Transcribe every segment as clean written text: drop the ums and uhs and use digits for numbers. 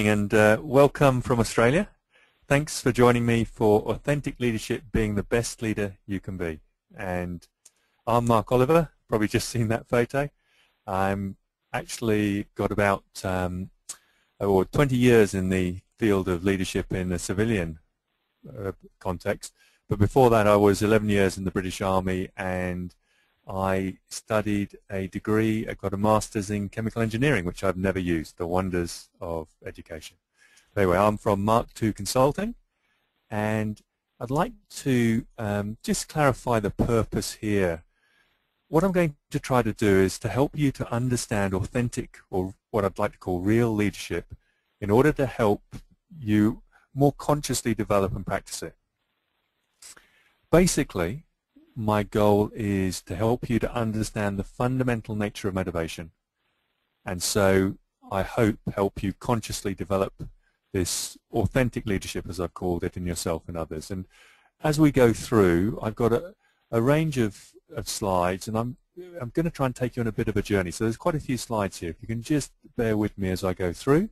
And welcome from Australia. Thanks for joining me for Authentic Leadership Being the Best Leader You Can Be. And I'm Mark Oliver, probably just seen that photo. I'm actually got about 20 years in the field of leadership in a civilian context. But before that I was 11 years in the British Army, and I studied a degree, I got a master's in chemical engineering, which I've never used, the wonders of education. Anyway, I'm from MarkTwo Consulting, and I'd like to just clarify the purpose here. What I'm going to try to do is to help you to understand authentic, or what I'd like to call real leadership, in order to help you more consciously develop and practice it. Basically, my goal is to help you to understand the fundamental nature of motivation, and so I hope help you consciously develop this authentic leadership, as I've called it, in yourself and others. And as we go through, I've got a range of slides, and I'm going to try and take you on a bit of a journey. So there's quite a few slides here. If you can just bear with me as I go through.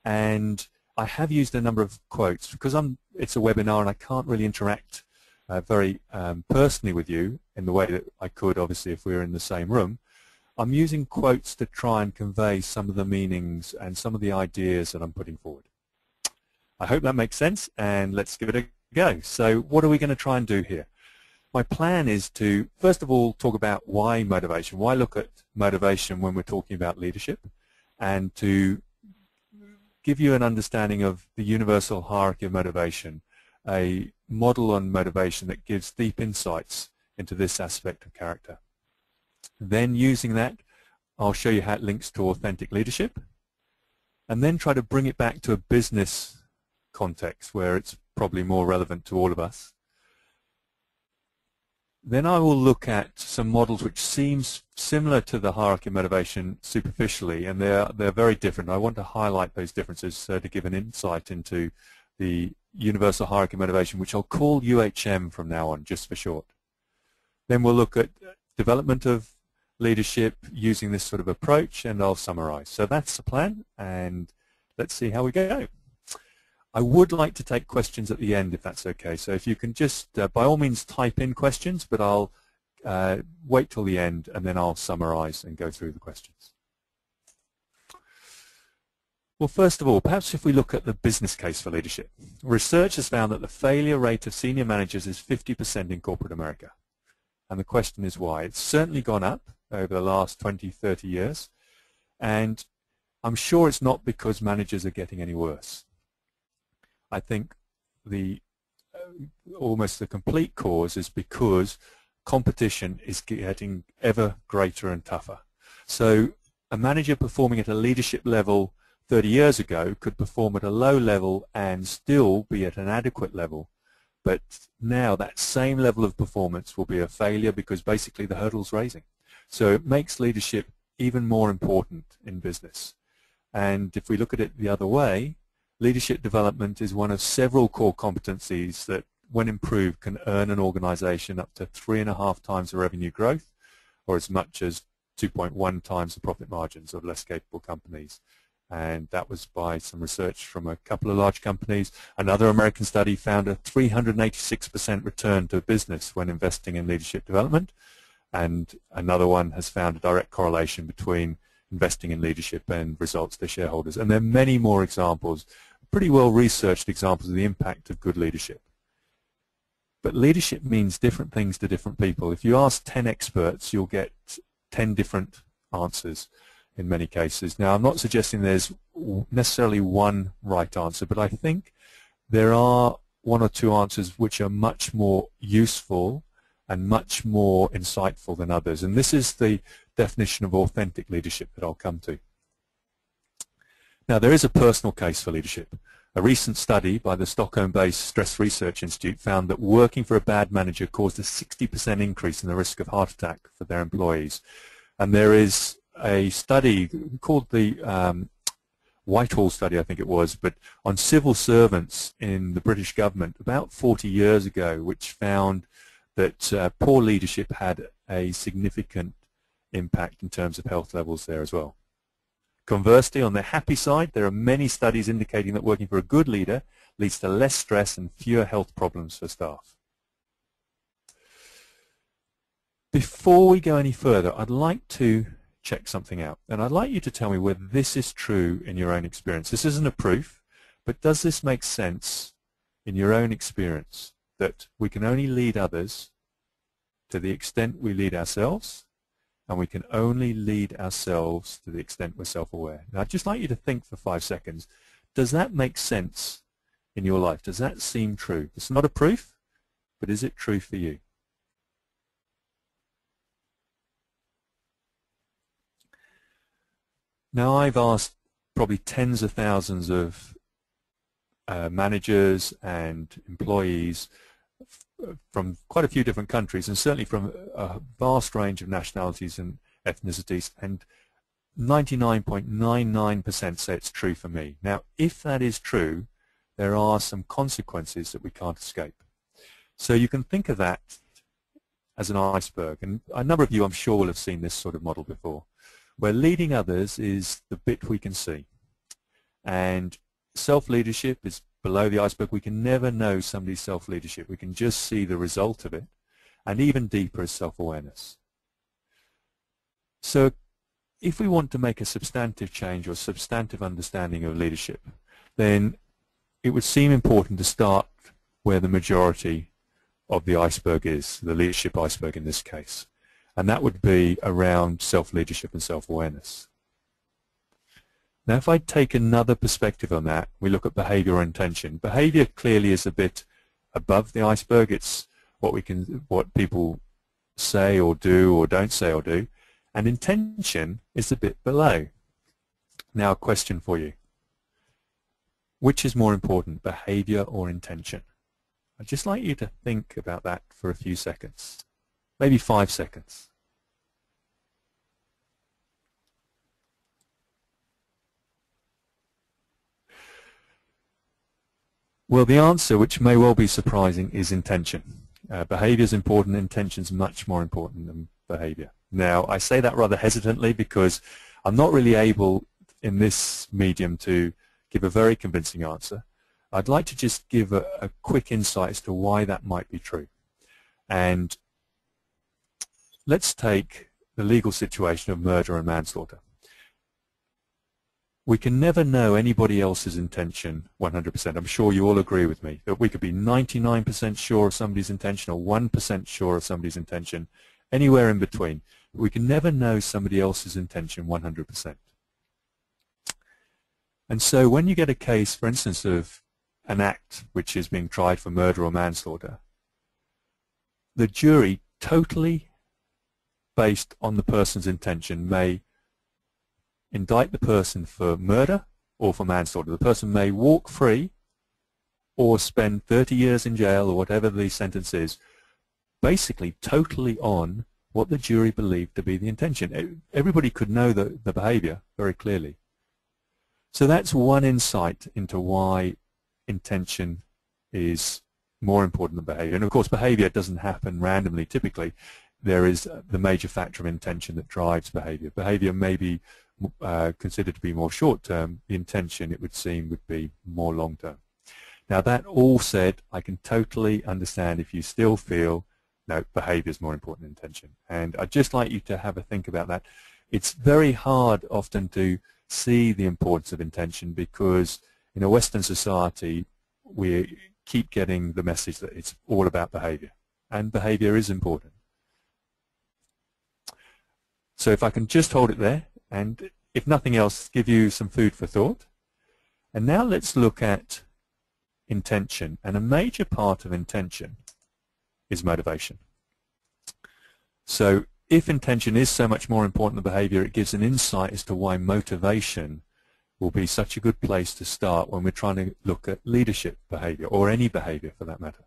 And I have used a number of quotes because it's a webinar and I can't really interact very personally with you in the way that I could, obviously, if we were in the same room. I'm using quotes to try and convey some of the meanings and some of the ideas that I'm putting forward. I hope that makes sense, and let's give it a go. So what are we going to try and do here? My plan is to, first of all, talk about why motivation, why look at motivation when we're talking about leadership, and to give you an understanding of the universal hierarchy of motivation, a model on motivation that gives deep insights into this aspect of character. Then, using that, I'll show you how it links to authentic leadership, and then try to bring it back to a business context where it's probably more relevant to all of us. Then I will look at some models which seems similar to the hierarchy of motivation superficially, and they're very different. I want to highlight those differences to give an insight into the universal hierarchy of motivation, which I'll call UHM from now on, just for short. Then we'll look at development of leadership using this sort of approach, and I'll summarize. So that's the plan, and let's see how we go. I would like to take questions at the end, if that's okay. So if you can just, by all means, type in questions, but I'll wait till the end, and then I'll summarize and go through the questions. Well, first of all, perhaps if we look at the business case for leadership. Research has found that the failure rate of senior managers is 50% in corporate America. And the question is why. It's certainly gone up over the last 20, 30 years. And I'm sure it's not because managers are getting any worse. I think almost the complete cause is because competition is getting ever greater and tougher. So a manager performing at a leadership level 30 years ago could perform at a low level and still be at an adequate level. But now that same level of performance will be a failure because basically the hurdle's raising. So it makes leadership even more important in business. And if we look at it the other way, leadership development is one of several core competencies that, when improved, can earn an organization up to 3.5 times the revenue growth, or as much as 2.1 times the profit margins of less capable companies. And that was by some research from a couple of large companies. Another American study found a 386% return to business when investing in leadership development. And another one has found a direct correlation between investing in leadership and results to shareholders. And there are many more examples, pretty well researched examples of the impact of good leadership. But leadership means different things to different people. If you ask 10 experts, you'll get 10 different answers in many cases. Now, I'm not suggesting there's necessarily one right answer, but I think there are one or two answers which are much more useful and much more insightful than others. And this is the definition of authentic leadership that I'll come to. Now, there is a personal case for leadership. A recent study by the Stockholm-based Stress Research Institute found that working for a bad manager caused a 60% increase in the risk of heart attack for their employees. And there is a study called the Whitehall study, I think it was, but on civil servants in the British government about 40 years ago, which found that poor leadership had a significant impact in terms of health levels there as well. Conversely, on the happy side, there are many studies indicating that working for a good leader leads to less stress and fewer health problems for staff. Before we go any further, I'd like to check something out, and I'd like you to tell me whether this is true in your own experience. This isn't a proof, but does this make sense in your own experience, that we can only lead others to the extent we lead ourselves, and we can only lead ourselves to the extent we're self-aware? Now, I'd just like you to think for 5 seconds. Does that make sense in your life? Does that seem true? It's not a proof, but is it true for you? Now, I've asked probably tens of thousands of managers and employees from quite a few different countries, and certainly from a vast range of nationalities and ethnicities, and 99.99% say it's true for me. Now, if that is true, there are some consequences that we can't escape. So you can think of that as an iceberg, and a number of you, I'm sure, will have seen this sort of model before, where leading others is the bit we can see, and self-leadership is below the iceberg. We can never know somebody's self-leadership. We can just see the result of it, and even deeper is self-awareness. So if we want to make a substantive change or substantive understanding of leadership, then it would seem important to start where the majority of the iceberg is, the leadership iceberg in this case, and that would be around self-leadership and self-awareness. Now, if I take another perspective on that, we look at behavior or intention. Behavior clearly is a bit above the iceberg. It's what people say or do or don't say or do, and intention is a bit below. Now, a question for you. Which is more important, behavior or intention? I'd just like you to think about that for a few seconds, maybe 5 seconds. Well, the answer, which may well be surprising, is intention. Behavior is important, intention is much more important than behavior. Now, I say that rather hesitantly because I'm not really able in this medium to give a very convincing answer. I'd like to just give a quick insight as to why that might be true. And let's take the legal situation of murder and manslaughter. We can never know anybody else's intention 100%. I'm sure you all agree with me that we could be 99% sure of somebody's intention or 1% sure of somebody's intention, anywhere in between. But we can never know somebody else's intention 100%. And so when you get a case, for instance, of an act which is being tried for murder or manslaughter, the jury, totally based on the person's intention, may indict the person for murder or for manslaughter. The person may walk free or spend 30 years in jail or whatever the sentence is, basically totally on what the jury believed to be the intention. Everybody could know the behavior very clearly. So that's one insight into why intention is more important than behavior. And of course, behavior doesn't happen randomly. Typically, there is the major factor of intention that drives behavior. Behavior may be considered to be more short-term. The intention, it would seem, would be more long-term. Now, that all said, I can totally understand if you still feel, no, behavior is more important than intention. And I'd just like you to have a think about that. It's very hard often to see the importance of intention because in a Western society, we keep getting the message that it's all about behavior. And behavior is important. So if I can just hold it there, and if nothing else, give you some food for thought. And now let's look at intention. And a major part of intention is motivation. So if intention is so much more important than behavior, it gives an insight as to why motivation will be such a good place to start when we're trying to look at leadership behavior, or any behavior for that matter.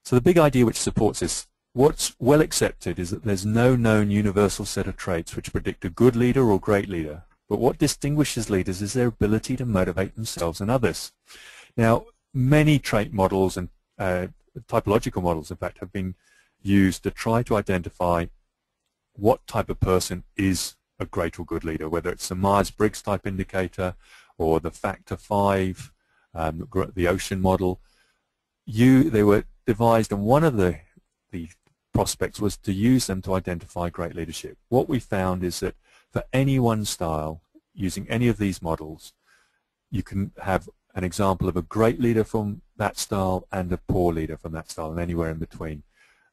So the big idea which supports this, what's well accepted, is that there's no known universal set of traits which predict a good leader or great leader, but what distinguishes leaders is their ability to motivate themselves and others. Now, many trait models and typological models, in fact, have been used to try to identify what type of person is a great or good leader, whether it's the Myers-Briggs type indicator or the factor 5, the ocean model. They were devised, and one of the prospects was to use them to identify great leadership. What we found is that for any one style, using any of these models, you can have an example of a great leader from that style and a poor leader from that style, and anywhere in between.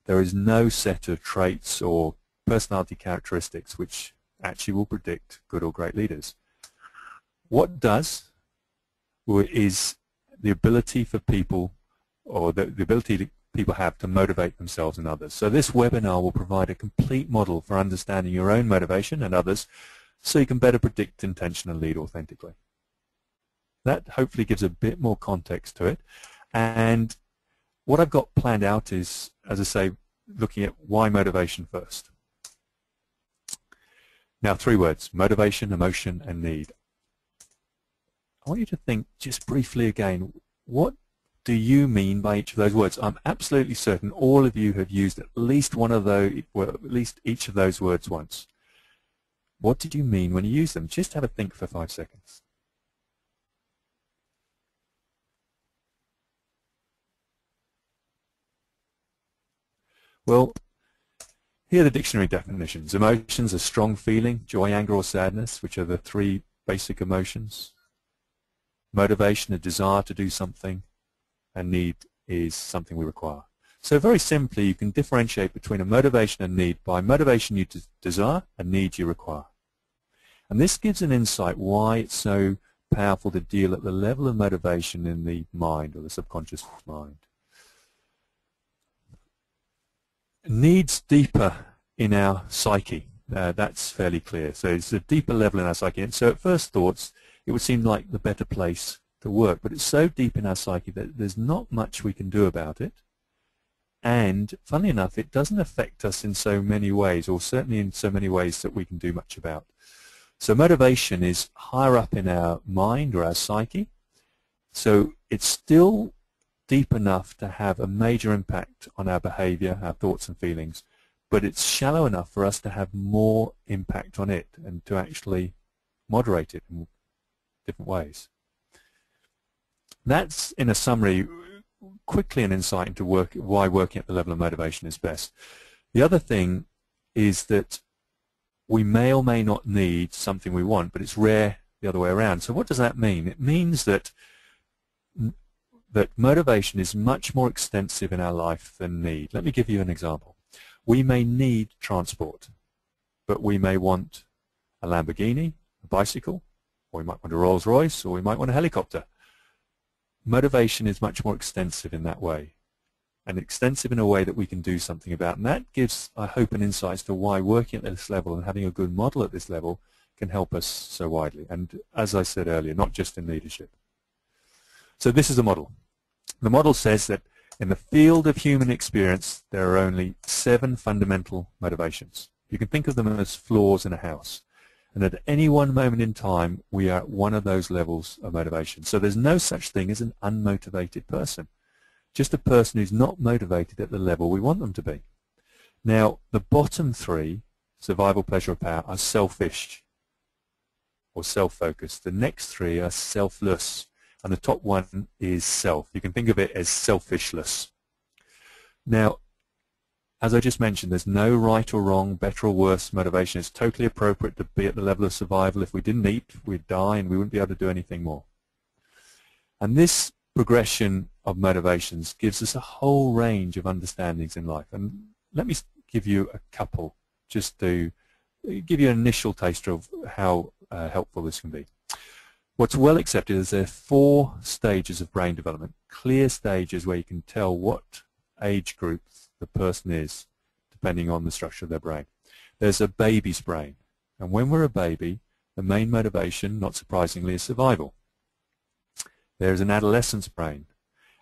There is no set of traits or personality characteristics which actually will predict good or great leaders. What does is the ability for people, or the ability that people have to motivate themselves and others. So this webinar will provide a complete model for understanding your own motivation and others, so you can better predict intention and lead authentically. That hopefully gives a bit more context to it. And what I've got planned out is, as I say, looking at why motivation first. Now, 3 words: motivation, emotion, and need. I want you to think just briefly again, what do you mean by each of those words? I'm absolutely certain all of you have used at least one of those, well, at least each of those words once. What did you mean when you used them? Just have a think for 5 seconds. Well, here are the dictionary definitions. Emotions are strong feeling, joy, anger, or sadness, which are the 3 basic emotions. Motivation, a desire to do something, and need is something we require. So very simply, you can differentiate between a motivation and need by motivation you desire and need you require. And this gives an insight why it's so powerful to deal at the level of motivation in the mind, or the subconscious mind. Needs deeper in our psyche. That's fairly clear. So it's a deeper level in our psyche. And so at first thoughts, it would seem like the better place to work. But it's so deep in our psyche that there's not much we can do about it. And funnily enough, it doesn't affect us in so many ways, or certainly in so many ways that we can do much about. So motivation is higher up in our mind or our psyche. So it's still deep enough to have a major impact on our behavior, our thoughts and feelings, but it's shallow enough for us to have more impact on it and to actually moderate it in different ways. That's, in a summary, quickly an insight into why working at the level of motivation is best. The other thing is that we may or may not need something we want, but it's rare the other way around. So what does that mean? It means that motivation is much more extensive in our life than need. Let me give you an example. We may need transport, but we may want a Lamborghini, a bicycle, or we might want a Rolls Royce, or we might want a helicopter. Motivation is much more extensive in that way, and extensive in a way that we can do something about. And that gives, I hope, an insight as to why working at this level and having a good model at this level can help us so widely. And as I said earlier, not just in leadership. So this is a model. The model says that in the field of human experience, there are only 7 fundamental motivations. You can think of them as floors in a house. And at any one moment in time, we are at one of those levels of motivation. So there's no such thing as an unmotivated person. Just a person who's not motivated at the level we want them to be. Now, the bottom 3, survival, pleasure, or power, are selfish or self-focused. The next 3 are selfless. And the top 1 is self. You can think of it as selfishless. Now, as I just mentioned, there's no right or wrong, better or worse motivation. It's totally appropriate to be at the level of survival. If we didn't eat, we'd die and we wouldn't be able to do anything more. And this progression of motivations gives us a whole range of understandings in life. And let me give you a couple just to give you an initial taster of how helpful this can be. What's well accepted is there are 4 stages of brain development, clear stages where you can tell what age group the person is depending on the structure of their brain. There's a baby's brain, and when we're a baby, the main motivation, not surprisingly, is survival. There's an adolescent's brain,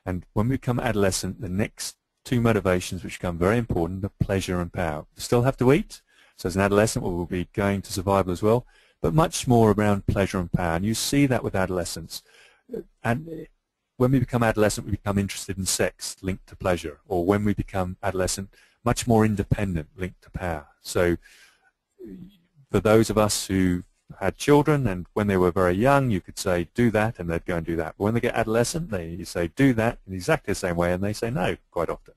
and when we become adolescent, the next 2 motivations which become very important are pleasure and power. We still have to eat, so as an adolescent we'll be going to survival as well, but much more around pleasure and power. And you see that with adolescents. And when we become adolescent, we become interested in sex, linked to pleasure. Or when we become adolescent, much more independent, linked to power. So for those of us who had children, and when they were very young, you could say, do that, and they'd go and do that. But when they get adolescent, you say, do that in exactly the same way, and they say no quite often.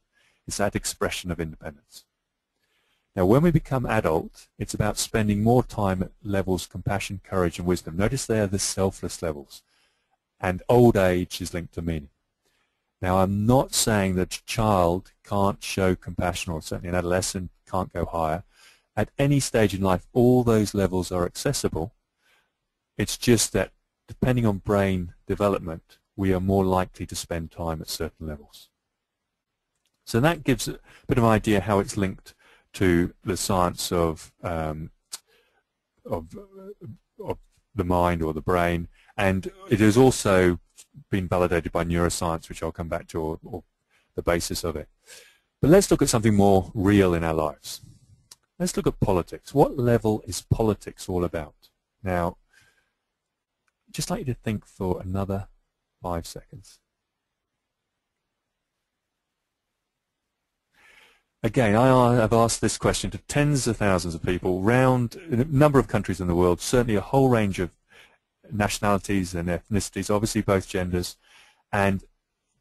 It's that expression of independence. Now, when we become adult, it's about spending more time at levels compassion, courage, and wisdom. Notice they are the selfless levels. And old age is linked to meaning. Now, I'm not saying that a child can't show compassion, or certainly an adolescent can't go higher. At any stage in life, all those levels are accessible. It's just that, depending on brain development, we are more likely to spend time at certain levels. So that gives a bit of an idea how it's linked to the science of the mind or the brain, and it has also been validated by neuroscience, which I'll come back to, or the basis of it. But let's look at something more real in our lives. Let's look at politics. What level is politics all about? Now, I'd just like you to think for another 5 seconds. Again, I have asked this question to tens of thousands of people around a number of countries in the world, certainly a whole range of nationalities and ethnicities, obviously both genders, and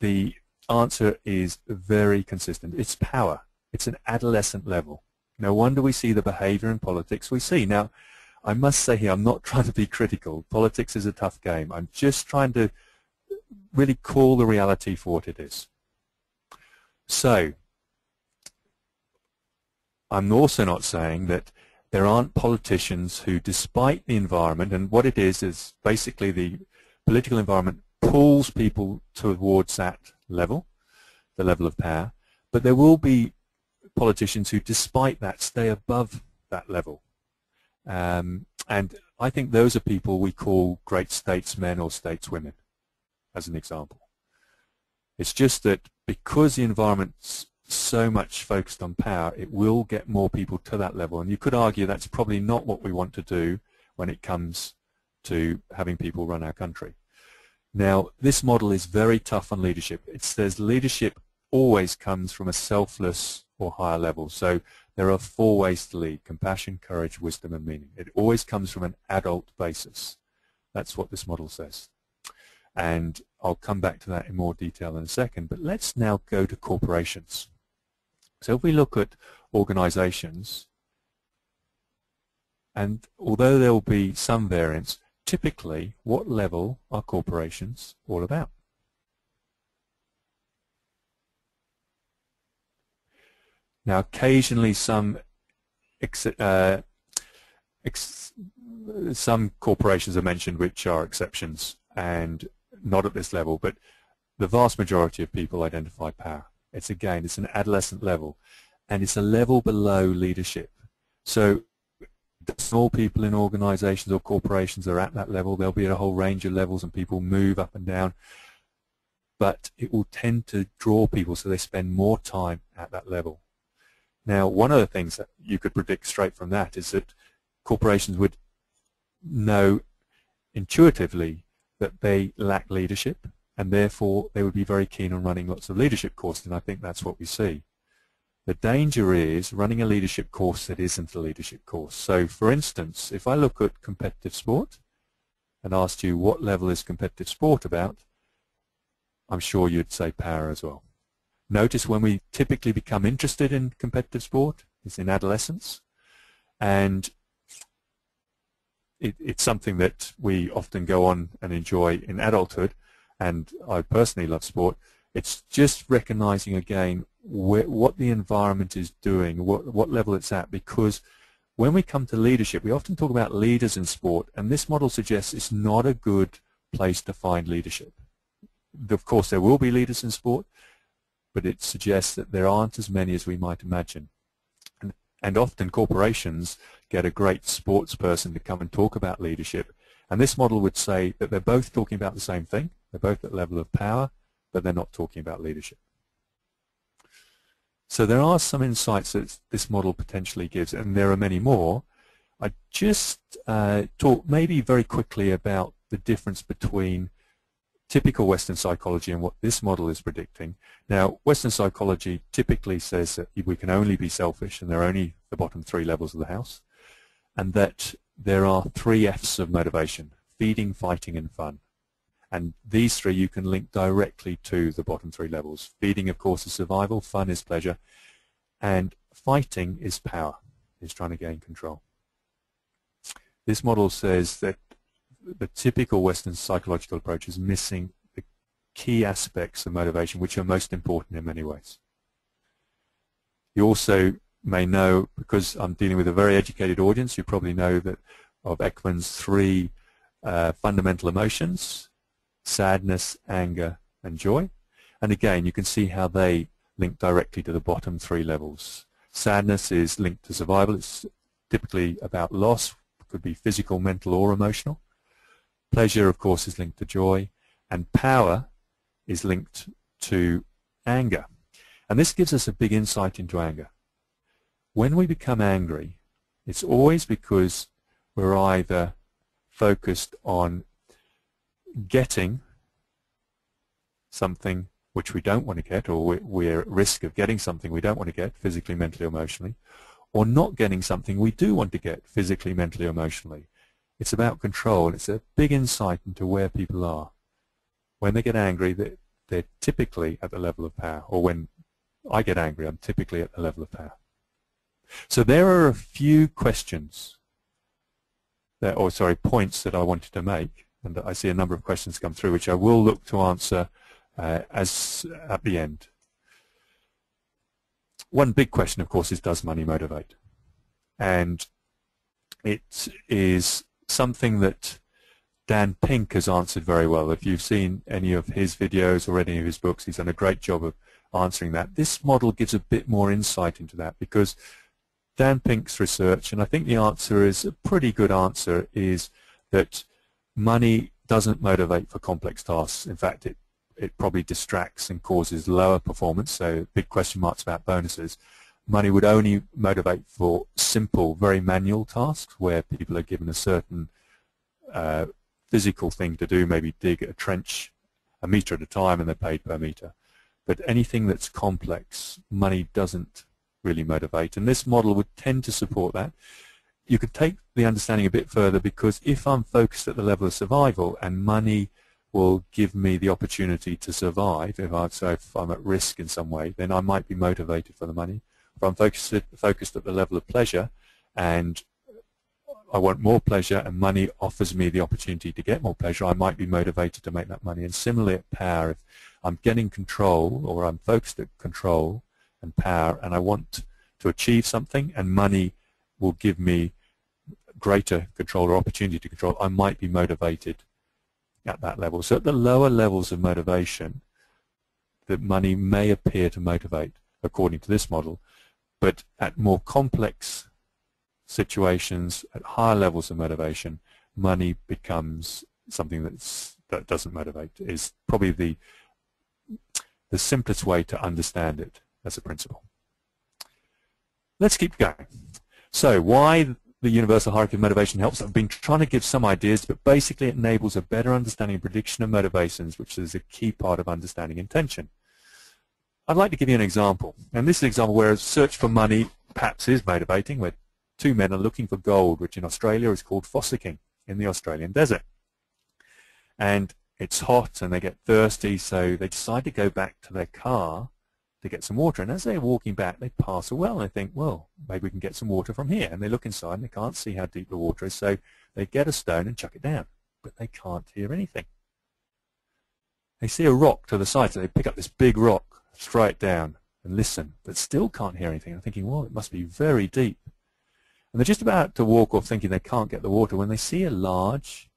the answer is very consistent. It's power. It's an adolescent level. No wonder we see the behavior in politics we see. Now, I must say here, I'm not trying to be critical. Politics is a tough game. I'm just trying to really call the reality for what it is. So, I'm also not saying that there aren't politicians who, despite the environment, and what it is basically the political environment pulls people towards that level, the level of power, but there will be politicians who, despite that, stay above that level. And I think those are people we call great statesmen or stateswomen, as an example. It's just that because the environment's so much focused on power, it will get more people to that level. And you could argue that's probably not what we want to do when it comes to having people run our country. Now, this model is very tough on leadership. It says leadership always comes from a selfless or higher level. So there are 4 ways to lead: compassion, courage, wisdom, and meaning. It always comes from an adult basis. That's what this model says. And I'll come back to that in more detail in a second. But let's now go to corporations. So if we look at organizations, and although there will be some variance, typically what level are corporations all about? Now, occasionally some corporations are mentioned which are exceptions and not at this level, but the vast majority of people identify power. It's an adolescent level, and it's a level below leadership. So small people in organizations or corporations are at that level. There'll be a whole range of levels, and people move up and down, but it will tend to draw people so they spend more time at that level. Now, one of the things that you could predict straight from that is that corporations would know intuitively that they lack leadership, and therefore they would be very keen on running lots of leadership courses, and I think that's what we see. The danger is running a leadership course that isn't a leadership course. So, for instance, if I look at competitive sport and asked you what level is competitive sport about, I'm sure you'd say power as well. Notice when we typically become interested in competitive sport is in adolescence, and it's something that we often go on and enjoy in adulthood, and I personally love sport. It's just recognizing again what the environment is doing, what level it's at, because when we come to leadership, we often talk about leaders in sport, and this model suggests it's not a good place to find leadership. Of course, there will be leaders in sport, but it suggests that there aren't as many as we might imagine. And often corporations get a great sports person to come and talk about leadership, and this model would say that they're both talking about the same thing. They're both at level of power, but they're not talking about leadership. So there are some insights that this model potentially gives, and there are many more. I just talk maybe very quickly about the difference between typical Western psychology and what this model is predicting. Now, Western psychology typically says that we can only be selfish and there are only the bottom 3 levels of the house. and that there are 3 F's of motivation: feeding, fighting, and fun. And these 3 you can link directly to the bottom 3 levels. Feeding, of course, is survival, fun is pleasure, and fighting is power, is trying to gain control. This model says that the typical Western psychological approach is missing the key aspects of motivation, which are most important in many ways. You also may know, because I'm dealing with a very educated audience, you probably know that of Ekman's 3 fundamental emotions: sadness, anger, and joy. And again, you can see how they link directly to the bottom 3 levels. Sadness is linked to survival. It's typically about loss. It could be physical, mental, or emotional. Pleasure, of course, is linked to joy. And power is linked to anger. And this gives us a big insight into anger. When we become angry, it's always because we're either focused on getting something which we don't want to get, or we're at risk of getting something we don't want to get, physically, mentally, emotionally, or not getting something we do want to get, physically, mentally, emotionally. It's about control. It's a big insight into where people are. When they get angry, they're typically at the level of power, or when I get angry, I'm typically at the level of power. So there are a few questions, points that I wanted to make, and I see a number of questions come through, which I will look to answer as at the end. One big question, of course, is, does money motivate? And it is something that Dan Pink has answered very well. If you've seen any of his videos or any of his books, he's done a great job of answering that. This model gives a bit more insight into that, because Dan Pink's research, and I think the answer is a pretty good answer, is that money doesn't motivate for complex tasks. In fact, it probably distracts and causes lower performance, so big question marks about bonuses. Money would only motivate for simple, very manual tasks where people are given a certain physical thing to do, maybe dig a trench a meter at a time and they're paid per meter. But anything that's complex, money doesn't really motivate, and this model would tend to support that. You could take the understanding a bit further, because if I'm focused at the level of survival and money will give me the opportunity to survive, if I'm at risk in some way, then I might be motivated for the money. If I'm focused at the level of pleasure and I want more pleasure and money offers me the opportunity to get more pleasure, I might be motivated to make that money. And similarly at power, if I'm getting control, or I'm focused at control and power, and I want to achieve something and money will give me greater control or opportunity to control, I might be motivated at that level. So at the lower levels of motivation, that money may appear to motivate, according to this model, but at more complex situations, at higher levels of motivation, money becomes something that doesn't motivate. Is probably the simplest way to understand it as a principle. Let's keep going. So why the universal hierarchy of motivation helps? I've been trying to give some ideas, but basically it enables a better understanding and prediction of motivations, which is a key part of understanding intention. I'd like to give you an example, and this is an example where a search for money perhaps is motivating, where 2 men are looking for gold, which in Australia is called fossicking in the Australian desert. And it's hot and they get thirsty, so they decide to go back to their car to get some water. And as they're walking back, they pass a well and they think, well, maybe we can get some water from here. And they look inside and they can't see how deep the water is, so they get a stone and chuck it down, but they can't hear anything. They see a rock to the side, so they pick up this big rock, throw it down and listen, but still can't hear anything. They're thinking, well, it must be very deep. And they're just about to walk off thinking they can't get the water when they see a large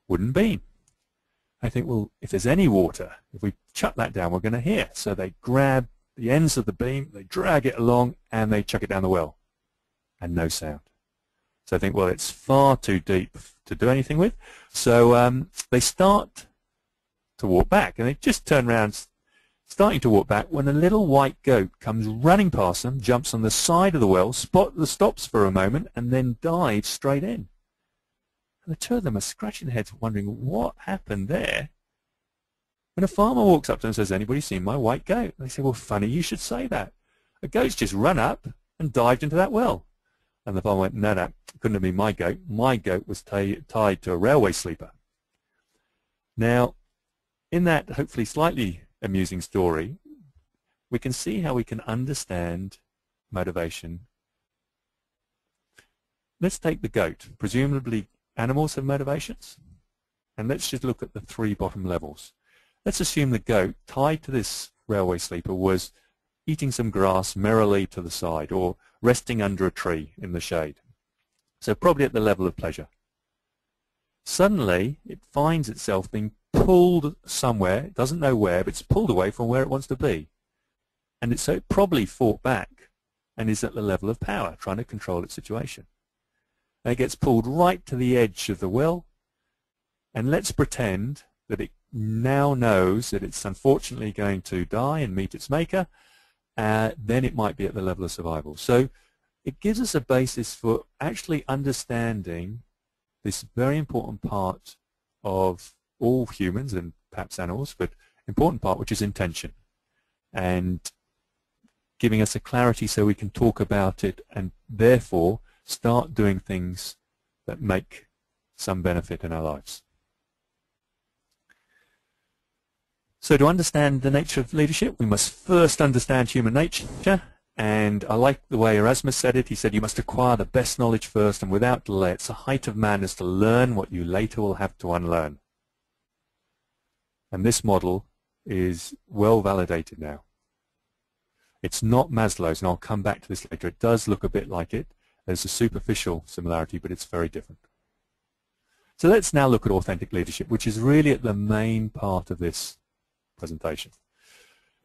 wooden beam. They think, well, if there's any water, if we chuck that down, we're going to hear. So they grab the ends of the beam, they drag it along, and they chuck it down the well, and no sound. So they think, well, it's far too deep to do anything with. So they start to walk back, and they just turn around, starting to walk back, when a little white goat comes running past them, jumps on the side of the well, stops for a moment, and then dives straight in. And the 2 of them are scratching their heads, wondering what happened there. When a farmer walks up to them and says, anybody seen my white goat? They say, well, funny you should say that. A goat's just run up and dived into that well. And the farmer went, no, no, couldn't have been my goat. My goat was tied to a railway sleeper. Now, in that hopefully slightly amusing story, we can see how we can understand motivation. Let's take the goat. Presumably animals have motivations. And let's just look at the three bottom levels. Let's assume the goat tied to this railway sleeper was eating some grass merrily to the side or resting under a tree in the shade. So probably at the level of pleasure. Suddenly it finds itself being pulled somewhere, it doesn't know where, but it's pulled away from where it wants to be. And so it probably fought back and is at the level of power, trying to control its situation. And it gets pulled right to the edge of the well, and let's pretend that it now knows that it's unfortunately going to die and meet its maker. Then it might be at the level of survival. So it gives us a basis for actually understanding this very important part of all humans and perhaps animals, but important part, which is intention, and giving us a clarity so we can talk about it and therefore start doing things that make some benefit in our lives. So to understand the nature of leadership, we must first understand human nature, and I like the way Erasmus said it. He said you must acquire the best knowledge first, and without delay. It's the height of madness to learn what you later will have to unlearn. And this model is well validated now. It's not Maslow's, and I'll come back to this later. It does look a bit like it. There's a superficial similarity, but it's very different. So let's now look at authentic leadership, which is really at the main part of this presentation.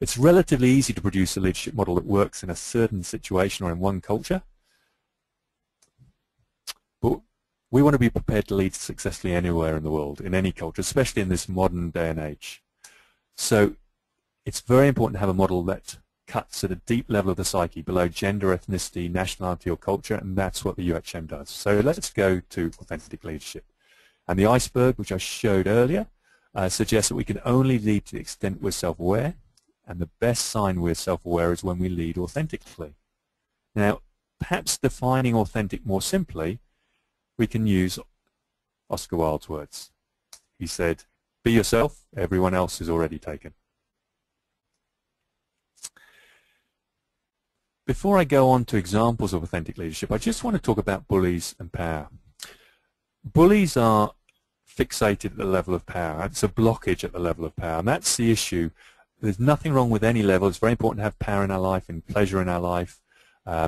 It's relatively easy to produce a leadership model that works in a certain situation or in one culture, but we want to be prepared to lead successfully anywhere in the world, in any culture, especially in this modern day and age. So it's very important to have a model that cuts at a deep level of the psyche, below gender, ethnicity, nationality or culture, and that's what the UHM does. So let's go to authentic leadership. And the iceberg, which I showed earlier, suggests that we can only lead to the extent we're self-aware, and the best sign we're self-aware is when we lead authentically. Now, perhaps defining authentic more simply, we can use Oscar Wilde's words. He said, "Be yourself, everyone else is already taken." Before I go on to examples of authentic leadership, I just want to talk about bullies and power. Bullies are fixated at the level of power. It's a blockage at the level of power, and that's the issue. There's nothing wrong with any level. It's very important to have power in our life and pleasure in our life,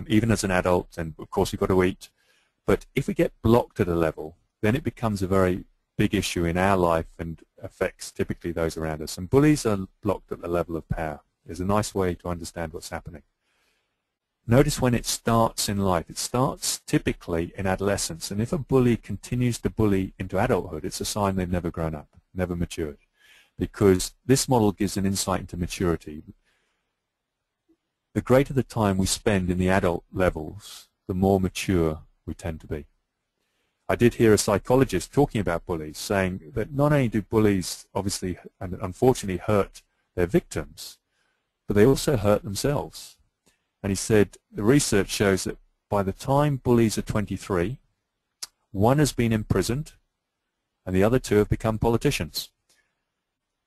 even as an adult, and of course we've got to eat. But if we get blocked at a level, then it becomes a very big issue in our life and affects typically those around us. And bullies are blocked at the level of power. There's a nice way to understand what's happening. Notice when it starts in life. It starts typically in adolescence, and if a bully continues to bully into adulthood, it's a sign they've never grown up, never matured, because this model gives an insight into maturity. The greater the time we spend in the adult levels, the more mature we tend to be. I did hear a psychologist talking about bullies, saying that not only do bullies obviously and unfortunately hurt their victims, but they also hurt themselves. And he said the research shows that by the time bullies are 23, one has been imprisoned and the other two have become politicians.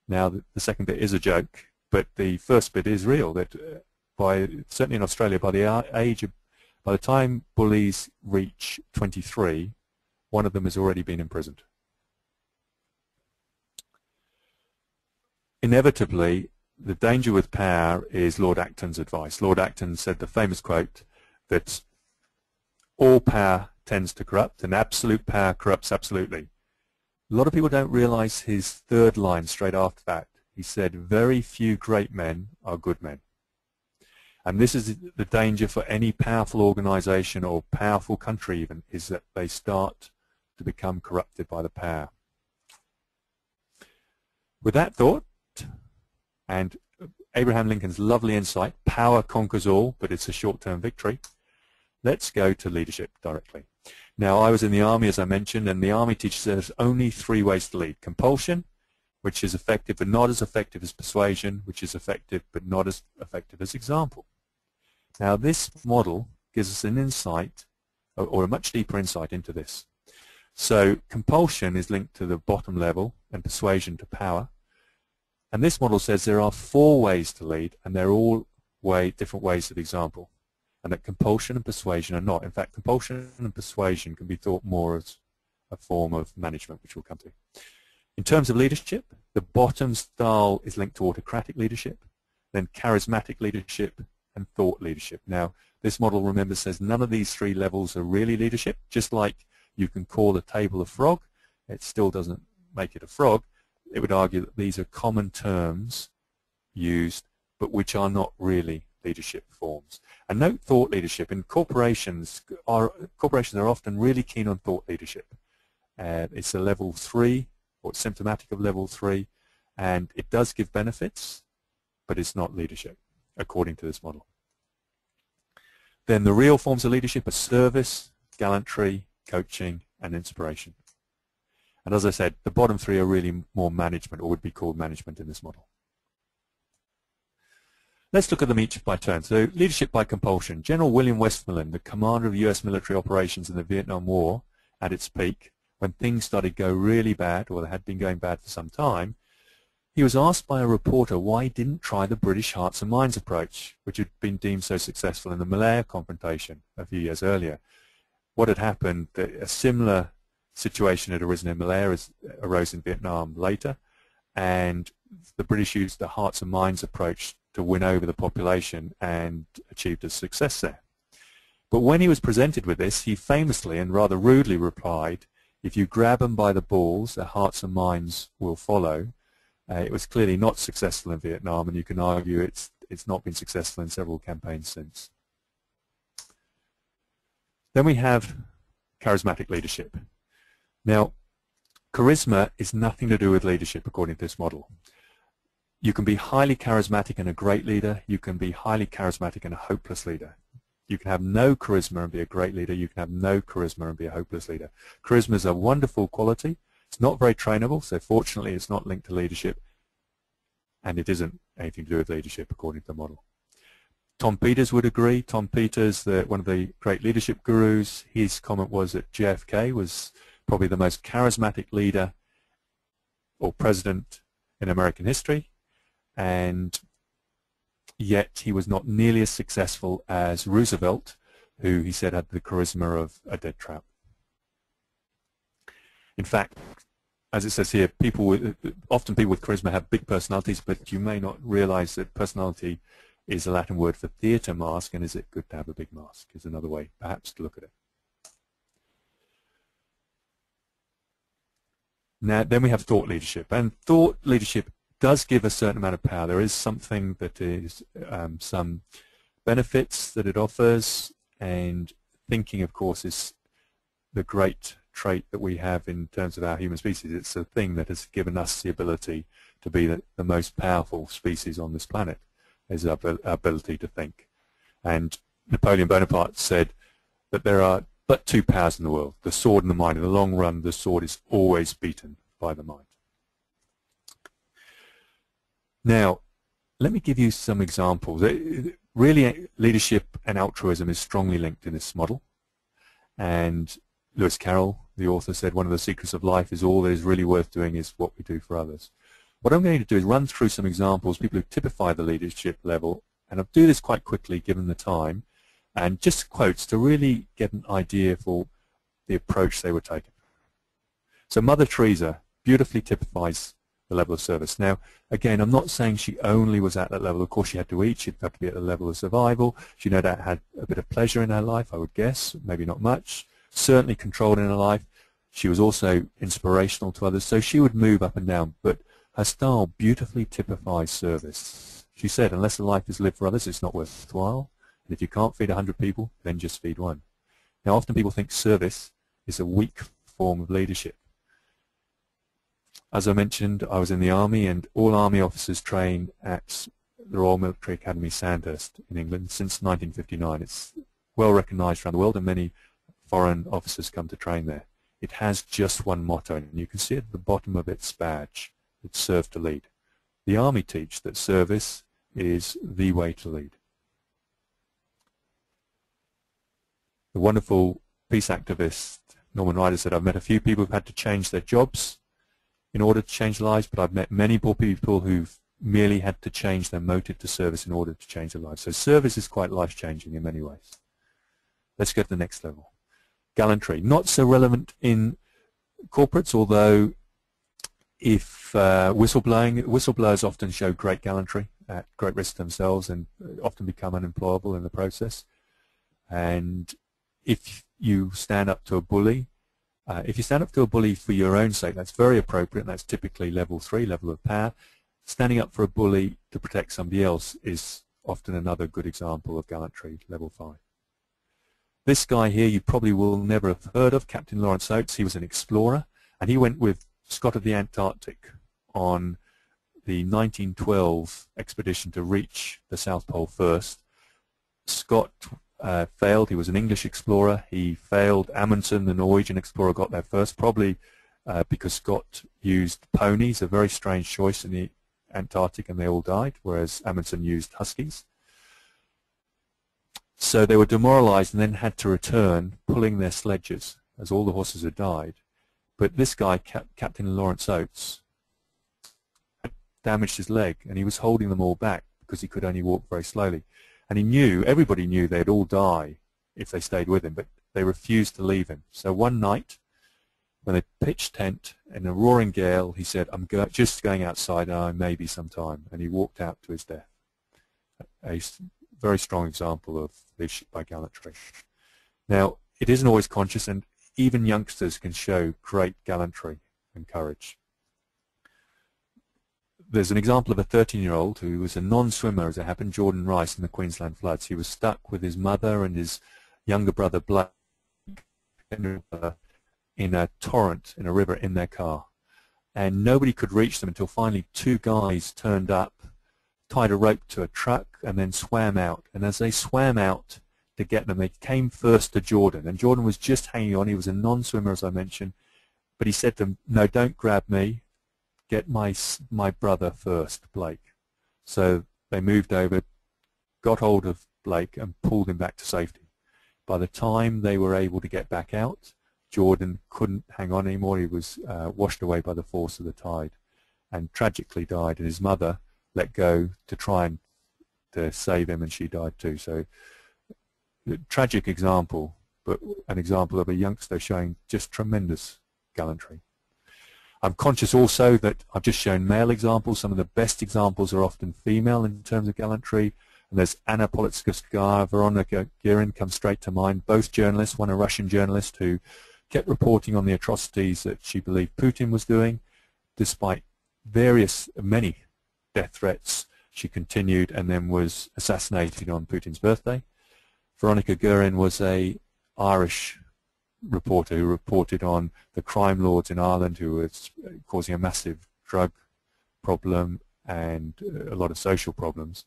Now the second bit is a joke, but the first bit is real, that certainly in Australia, by the time bullies reach 23, one of them has already been imprisoned. Inevitably, the danger with power is Lord Acton's advice. Lord Acton said the famous quote that all power tends to corrupt, and absolute power corrupts absolutely. A lot of people don't realize his third line straight after that. He said, very few great men are good men. And this is the danger for any powerful organization or powerful country even, is that they start to become corrupted by the power. With that thought, and Abraham Lincoln's lovely insight, power conquers all, but it's a short-term victory, let's go to leadership directly. Now, I was in the Army, as I mentioned, and the Army teaches us only 3 ways to lead. Compulsion, which is effective but not as effective as persuasion, which is effective but not as effective as example. Now, this model gives us an insight or a much deeper insight into this. So compulsion is linked to the bottom level and persuasion to power. And this model says there are 4 ways to lead, and they're all different ways of example. And that compulsion and persuasion are not. In fact, compulsion and persuasion can be thought more as a form of management, which we'll come to. In terms of leadership, the bottom style is linked to autocratic leadership, then charismatic leadership, and thought leadership. Now, this model, remember, says none of these 3 levels are really leadership. Just like you can call a table a frog, it still doesn't make it a frog. It would argue that these are common terms used, but which are not really leadership forms. And note thought leadership. In corporations are often really keen on thought leadership. It's a level 3, or it's symptomatic of level 3, and it does give benefits, but it's not leadership, according to this model. Then the real forms of leadership are service, gallantry, coaching, and inspiration. And as I said, the bottom 3 are really more management, or would be called management in this model. Let's look at them each by turn. So leadership by compulsion. General William Westmoreland, the commander of US military operations in the Vietnam War at its peak, when things started to go really bad, or they had been going bad for some time, he was asked by a reporter why he didn't try the British hearts and minds approach, which had been deemed so successful in the Malaya confrontation a few years earlier. What had happened, a similar situation had arisen in Malaya, arose in Vietnam later, and the British used the hearts and minds approach to win over the population and achieved a success there. But when he was presented with this, he famously and rather rudely replied, "If you grab them by the balls, their hearts and minds will follow." It was clearly not successful in Vietnam, and you can argue it's not been successful in several campaigns since. Then we have charismatic leadership. Now, charisma is nothing to do with leadership according to this model. You can be highly charismatic and a great leader. You can be highly charismatic and a hopeless leader. You can have no charisma and be a great leader. You can have no charisma and be a hopeless leader. Charisma is a wonderful quality. It's not very trainable, so fortunately it's not linked to leadership, and it isn't anything to do with leadership according to the model. Tom Peters would agree. Tom Peters, one of the great leadership gurus, his comment was that JFK was probably the most charismatic leader or president in American history, and yet he was not nearly as successful as Roosevelt, who he said had the charisma of a dead trout. In fact, as it says here, often people with charisma have big personalities, but you may not realize that personality is a Latin word for theatre mask, and is it good to have a big mask is another way perhaps to look at it. Now, then we have thought leadership, and thought leadership does give a certain amount of power. There is something that is some benefits that it offers, and thinking, of course, is the great trait that we have in terms of our human species. It's a thing that has given us the ability to be the most powerful species on this planet, is our ability to think. And Napoleon Bonaparte said that there are but 2 powers in the world, the sword and the mind. In the long run, the sword is always beaten by the mind. Now, let me give you some examples. Really, leadership and altruism is strongly linked in this model. And Lewis Carroll, the author, said one of the secrets of life is all that is really worth doing is what we do for others. What I'm going to do is run through some examples, people who typify the leadership level, and I'll do this quite quickly given the time, and just quotes to really get an idea for the approach they were taking. So Mother Teresa beautifully typifies the level of service. Now, again, I'm not saying she only was at that level. Of course, she had to eat. She'd have to be at the level of survival. She no doubt had a bit of pleasure in her life, I would guess, maybe not much. Certainly controlled in her life. She was also inspirational to others, so she would move up and down, but her style beautifully typifies service. She said, unless a life is lived for others, it's not worthwhile. And if you can't feed 100 people, then just feed 1. Now, often people think service is a weak form of leadership. As I mentioned, I was in the Army, and all Army officers train at the Royal Military Academy Sandhurst in England since 1959. It's well recognized around the world, and many foreign officers come to train there. It has just one motto, and you can see at the bottom of its badge, it's serve to lead. The Army teach that service is the way to lead. The wonderful peace activist Norman Ryder said, I've met a few people who've had to change their jobs in order to change lives, but I've met many more people who've merely had to change their motive to service in order to change their lives. So service is quite life-changing in many ways. Let's go to the next level. Gallantry. Not so relevant in corporates, although if whistleblowers often show great gallantry at great risk to themselves and often become unemployable in the process. And if you stand up to a bully, for your own sake, that's very appropriate, and that's typically level 3, level of power. Standing up for a bully to protect somebody else is often another good example of gallantry, level 5. This guy here you probably will never have heard of, Captain Lawrence Oates. He was an explorer, and he went with Scott of the Antarctic on the 1912 expedition to reach the South Pole first. Scott failed. He was an English explorer. He failed. Amundsen, the Norwegian explorer, got there first, probably because Scott used ponies, a very strange choice in the Antarctic, and they all died, whereas Amundsen used huskies. So they were demoralized and then had to return, pulling their sledges, as all the horses had died. But this guy, Captain Lawrence Oates, had damaged his leg, and he was holding them all back because he could only walk very slowly. And he knew, everybody knew they'd all die if they stayed with him, but they refused to leave him. So one night, when they pitched tent in a roaring gale, he said, I'm just going outside, and I may be some time. And he walked out to his death. A very strong example of leadership by gallantry. Now, it isn't always conscious, and even youngsters can show great gallantry and courage. There's an example of a 13-year-old who was a non-swimmer, as it happened, Jordan Rice, in the Queensland floods. He was stuck with his mother and his younger brother, Blake, in a torrent, in a river, in their car. And nobody could reach them until finally 2 guys turned up, tied a rope to a truck, and then swam out. And as they swam out to get them, they came first to Jordan. And Jordan was just hanging on. He was a non-swimmer, as I mentioned. But he said to them, no, don't grab me. Get my brother first, Blake. So they moved over, got hold of Blake, and pulled him back to safety. By the time they were able to get back out, Jordan couldn't hang on anymore. He was washed away by the force of the tide and tragically died. And his mother let go to try and to save him, and she died too. So a tragic example, but an example of a youngster showing just tremendous gallantry. I'm conscious also that I've just shown male examples. Some of the best examples are often female in terms of gallantry. And there's Anna Politkovskaya, Veronica Guerin come straight to mind, both journalists, one a Russian journalist who kept reporting on the atrocities that she believed Putin was doing. Despite many death threats, she continued and then was assassinated on Putin's birthday. Veronica Guerin was an Irish reporter who reported on the crime lords in Ireland who was causing a massive drug problem and a lot of social problems.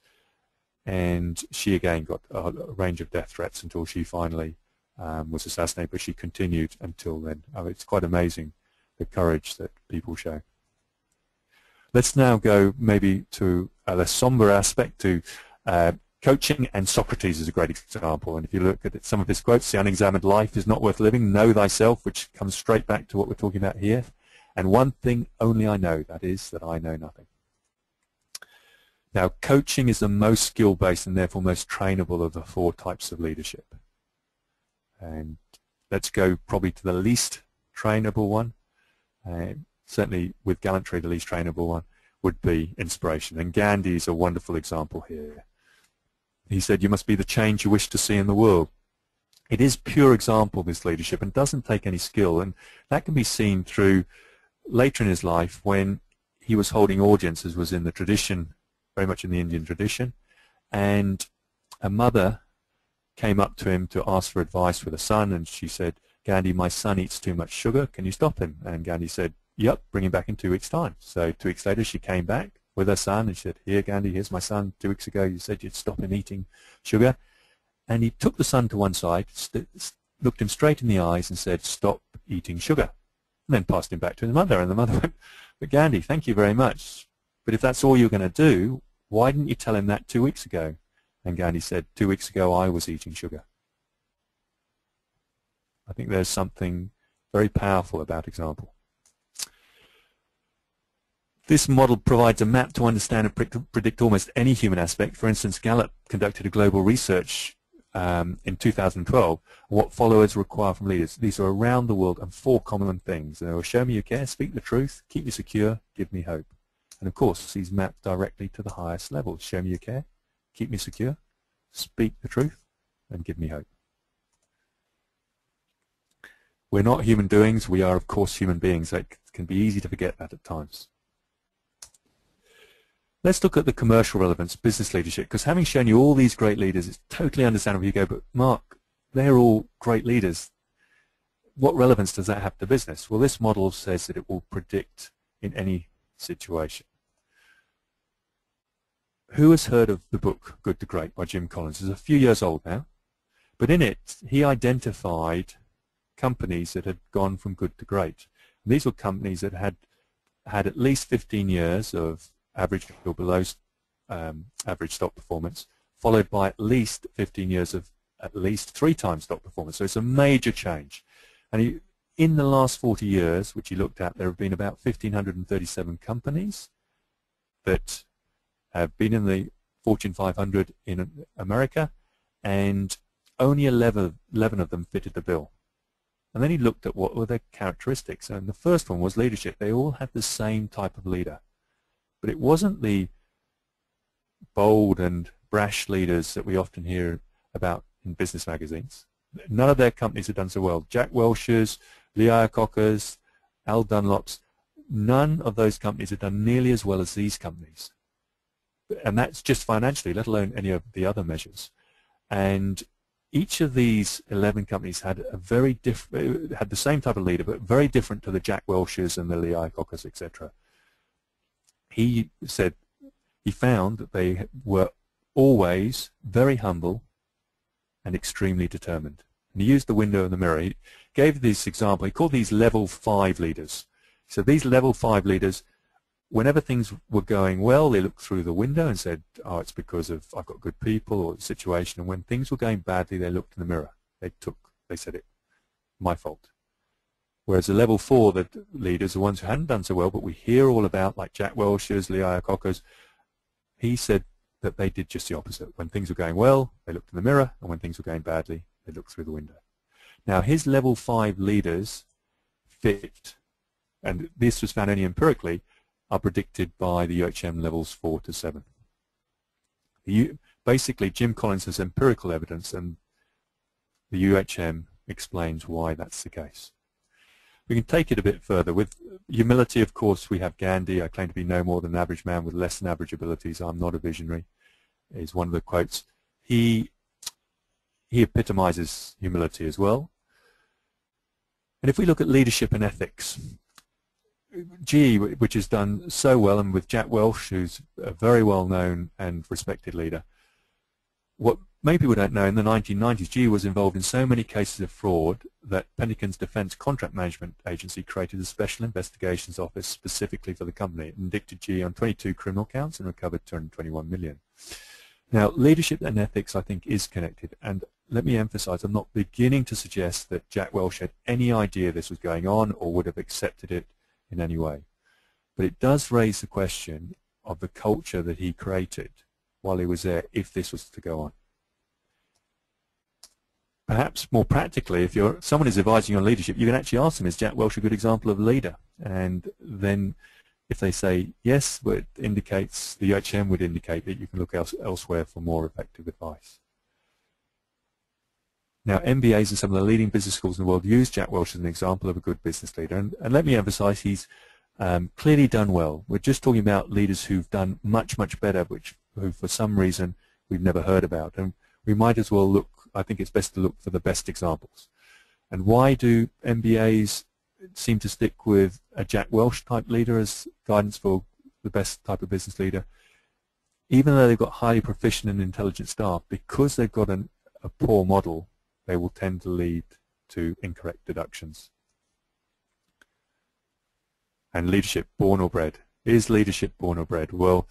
And she again got a range of death threats until she finally was assassinated, but she continued until then. It's quite amazing the courage that people show. Let's now go maybe to a less somber aspect, to coaching, and Socrates is a great example. And if you look at some of his quotes, the unexamined life is not worth living, know thyself, which comes straight back to what we're talking about here. And one thing only I know, that is that I know nothing. Now, coaching is the most skill-based and therefore most trainable of the 4 types of leadership. And let's go probably to the least trainable one. Certainly with gallantry, the least trainable one would be inspiration. And Gandhi is a wonderful example here. He said, you must be the change you wish to see in the world. It is pure example, this leadership, and doesn't take any skill. And that can be seen through later in his life when he was holding audiences, was in the tradition, very much in the Indian tradition. And a mother came up to him to ask for advice with a son, and she said, Gandhi, my son eats too much sugar. Can you stop him? And Gandhi said, yep, bring him back in 2 weeks' time. So 2 weeks later, she came back with her son and she said, here, Gandhi, here's my son. 2 weeks ago, you said you'd stop him eating sugar. And he took the son to one side, looked him straight in the eyes and said, stop eating sugar. And then passed him back to his mother. And the mother went, but Gandhi, thank you very much. But if that's all you're going to do, why didn't you tell him that 2 weeks ago? And Gandhi said, 2 weeks ago, I was eating sugar. I think there's something very powerful about example. This model provides a map to understand and predict almost any human aspect. For instance, Gallup conducted a global research in 2012 on what followers require from leaders. These are around the world and 4 common things. They will show me you care, speak the truth, keep me secure, give me hope. And of course, these map directly to the highest levels. Show me you care, keep me secure, speak the truth, and give me hope. We're not human doings. We are, of course, human beings. It can be easy to forget that at times. Let's look at the commercial relevance, business leadership, because having shown you all these great leaders, it's totally understandable you go, but Mark, they're all great leaders. What relevance does that have to business? Well, this model says that it will predict in any situation. Who has heard of the book Good to Great by Jim Collins? It's a few years old now, but in it he identified companies that had gone from good to great. And these were companies that had at least 15 years of average or below average stock performance, followed by at least 15 years of at least 3 times stock performance. So it's a major change. And in the last 40 years, which he looked at, there have been about 1,537 companies that have been in the Fortune 500 in America, and only 11 of them fitted the bill. And then he looked at what were their characteristics, and the first one was leadership. They all had the same type of leader. But it wasn't the bold and brash leaders that we often hear about in business magazines. None of their companies have done so well. Jack Welch's, Lee Iacocca's, Al Dunlop's, none of those companies have done nearly as well as these companies. And that's just financially, let alone any of the other measures. And each of these 11 companies had a very different, had the same type of leader, but very different to the Jack Welch's and the Lee Iacocca's, etc. He said he found that they were always very humble and extremely determined. And he used the window and the mirror. He gave this example. He called these level 5 leaders. So these level 5 leaders, whenever things were going well, they looked through the window and said, oh, it's because of I've got good people or the situation. And when things were going badly, they looked in the mirror. They said it, my fault. Whereas the level 4 leaders, the ones who hadn't done so well, but we hear all about, like Jack Welch's, Lee Iacocca's, he said that they did just the opposite. When things were going well, they looked in the mirror, and when things were going badly, they looked through the window. Now, his level 5 leaders fit, and this was found only empirically, are predicted by the UHM levels 4 to 7. Basically, Jim Collins has empirical evidence, and the UHM explains why that's the case. We can take it a bit further. With humility, of course, we have Gandhi. I claim to be no more than an average man with less than average abilities. I'm not a visionary, is one of the quotes. He epitomizes humility as well. And if we look at leadership and ethics, GE, which has done so well, and with Jack Welch, who's a very well-known and respected leader, what maybe people don't know, in the 1990s, GE was involved in so many cases of fraud that Pentagon's Defense Contract Management Agency created a special investigations office specifically for the company. It indicted GE on 22 criminal counts and recovered $221 million. Now, leadership and ethics, I think, is connected. And let me emphasize, I'm not beginning to suggest that Jack Welch had any idea this was going on or would have accepted it in any way. But it does raise the question of the culture that he created while he was there, if this was to go on. Perhaps more practically, if someone is advising you on leadership, you can actually ask them, is Jack Welch a good example of a leader? And then if they say yes, well, it indicates, the UHM would indicate that you can look elsewhere for more effective advice. Now, MBAs and some of the leading business schools in the world use Jack Welch as an example of a good business leader. And let me emphasize, he's clearly done well. We're just talking about leaders who've done much, much better, who for some reason we've never heard about. And we might as well look, I think it's best to look for the best examples. And why do MBAs seem to stick with a Jack Welch type leader as guidance for the best type of business leader? Even though they've got highly proficient and intelligent staff, because they've got a poor model, they will tend to lead to incorrect deductions. And leadership, born or bred. Is leadership born or bred? Well,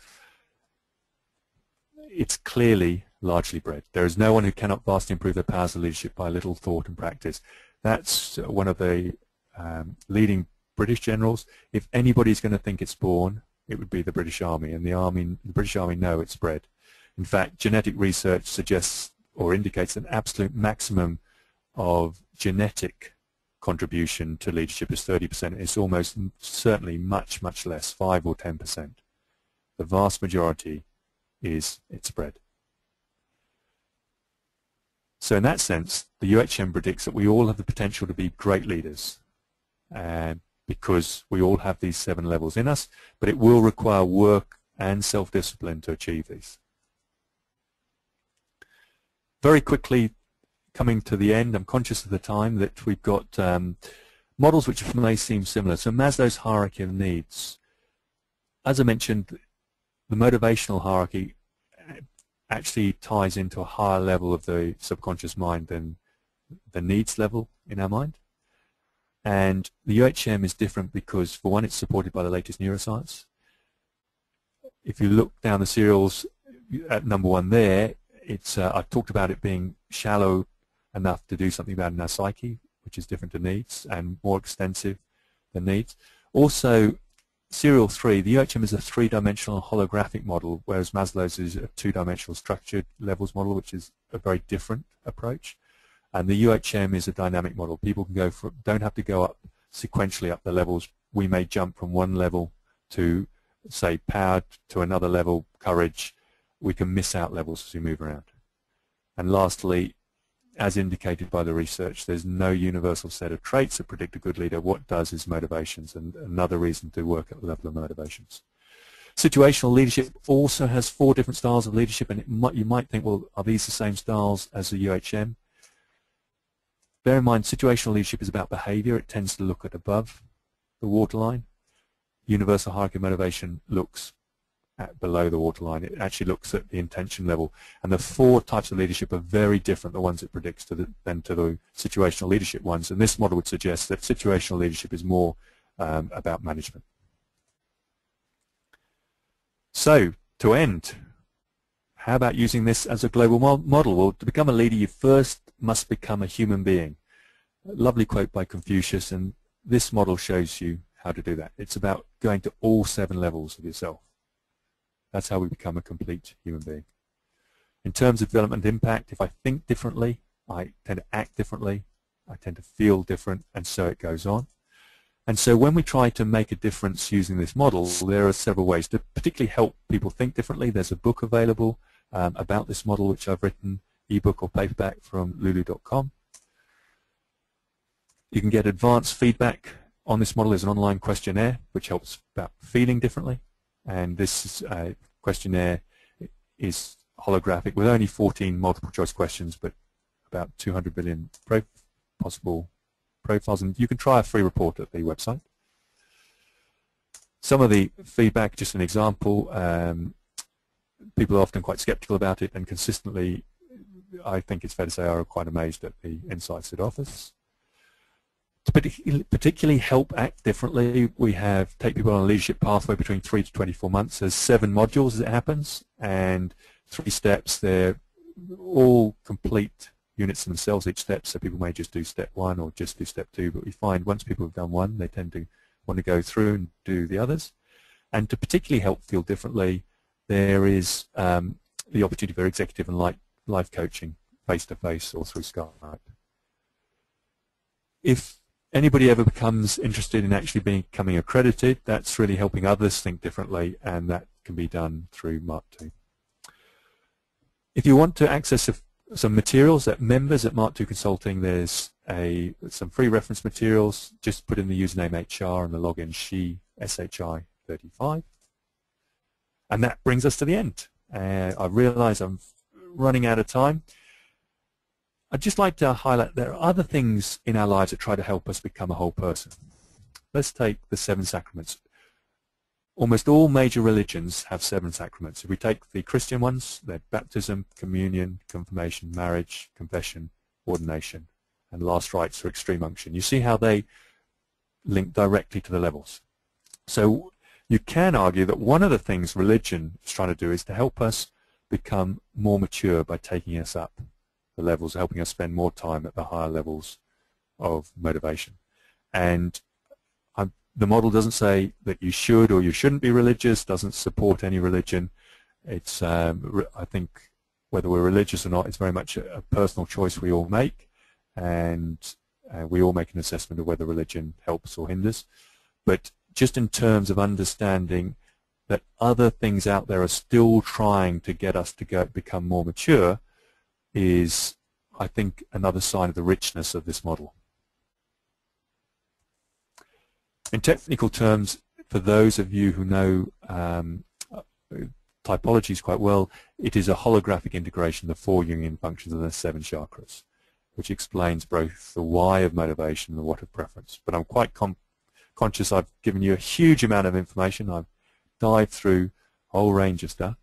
it's clearly largely bred. There is no one who cannot vastly improve their powers of leadership by little thought and practice. That's one of the leading British generals. If anybody's going to think it's born, it would be the British Army, and the British Army know it's bred. In fact, genetic research suggests or indicates an absolute maximum of genetic contribution to leadership is 30%. It's almost certainly much, much less, 5 or 10%. The vast majority is it's bred. So in that sense, the UHM predicts that we all have the potential to be great leaders, because we all have these 7 levels in us, but it will require work and self-discipline to achieve these. Very quickly, coming to the end, I'm conscious of the time, that we've got models which may seem similar. So Maslow's hierarchy of needs. As I mentioned, the motivational hierarchy actually ties into a higher level of the subconscious mind than the needs level in our mind. And the UHM is different because, for one, it's supported by the latest neuroscience. If you look down the serials at number 1 there, it's I've talked about it being shallow enough to do something about in our psyche, which is different to needs and more extensive than needs. Also, serial 3, the UHM is a 3-dimensional holographic model, whereas Maslow's is a 2-dimensional structured levels model, which is a very different approach. And the UHM is a dynamic model. People can go from, don't have to go up sequentially up the levels. We may jump from one level to, say, power, to another level, courage. We can miss out levels as we move around. And lastly, as indicated by the research, there's no universal set of traits that predict a good leader. What does is motivations, and another reason to work at the level of motivations. Situational leadership also has 4 different styles of leadership, and you might think, well, are these the same styles as the UHM? Bear in mind, situational leadership is about behavior. It tends to look at above the waterline. Universal hierarchy of motivation looks at below the waterline. It actually looks at the intention level. And the 4 types of leadership are very different, the ones it predicts, than to the situational leadership ones. And this model would suggest that situational leadership is more about management. So, to end, how about using this as a global model? Well, to become a leader, you first must become a human being. A lovely quote by Confucius, and this model shows you how to do that. It's about going to all 7 levels of yourself. That's how we become a complete human being. In terms of development impact, if I think differently, I tend to act differently, I tend to feel different, and so it goes on. And so when we try to make a difference using this model, there are several ways to particularly help people think differently. There's a book available about this model, which I've written, ebook or paperback, from lulu.com. You can get advanced feedback on this model. There's an online questionnaire which helps about feeling differently. And this questionnaire is holographic with only 14 multiple choice questions, but about 200 billion possible profiles. And you can try a free report at the website. Some of the feedback, just an example, people are often quite skeptical about it, and consistently, I think it's fair to say, are quite amazed at the insights it offers. To particularly help act differently, we have take people on a leadership pathway between 3 to 24 months. There's 7 modules as it happens, and 3 steps. They're all complete units themselves, each step, so people may just do step 1 or just do step 2, but we find once people have done one, they tend to want to go through and do the others. And to particularly help feel differently, there is the opportunity for executive and life coaching, face-to-face or through Skype. If anybody ever becomes interested in actually becoming accredited, that's really helping others think differently, and that can be done through MarkTwo. If you want to access some materials at members at MarkTwo Consulting, there's some free reference materials. Just put in the username HR and the login SHI35. And that brings us to the end. I realize I'm running out of time. I'd just like to highlight there are other things in our lives that try to help us become a whole person. Let's take the 7 sacraments. Almost all major religions have 7 sacraments. If we take the Christian ones, they're baptism, communion, confirmation, marriage, confession, ordination, and last rites or extreme unction. You see how they link directly to the levels. So you can argue that one of the things religion is trying to do is to help us become more mature by taking us up the levels, helping us spend more time at the higher levels of motivation. And the model doesn't say that you should or you shouldn't be religious, doesn't support any religion. It's, I think, whether we're religious or not, it's very much a personal choice we all make, and we all make an assessment of whether religion helps or hinders. But just in terms of understanding that other things out there are still trying to get us to become more mature is, I think, another sign of the richness of this model. In technical terms, for those of you who know typologies quite well, it is a holographic integration of the 4 Jungian functions and the 7 chakras, which explains both the why of motivation and the what of preference. But I'm quite conscious I've given you a huge amount of information. I've dived through a whole range of stuff,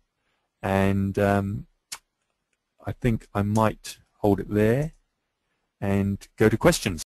and I think I might hold it there and go to questions.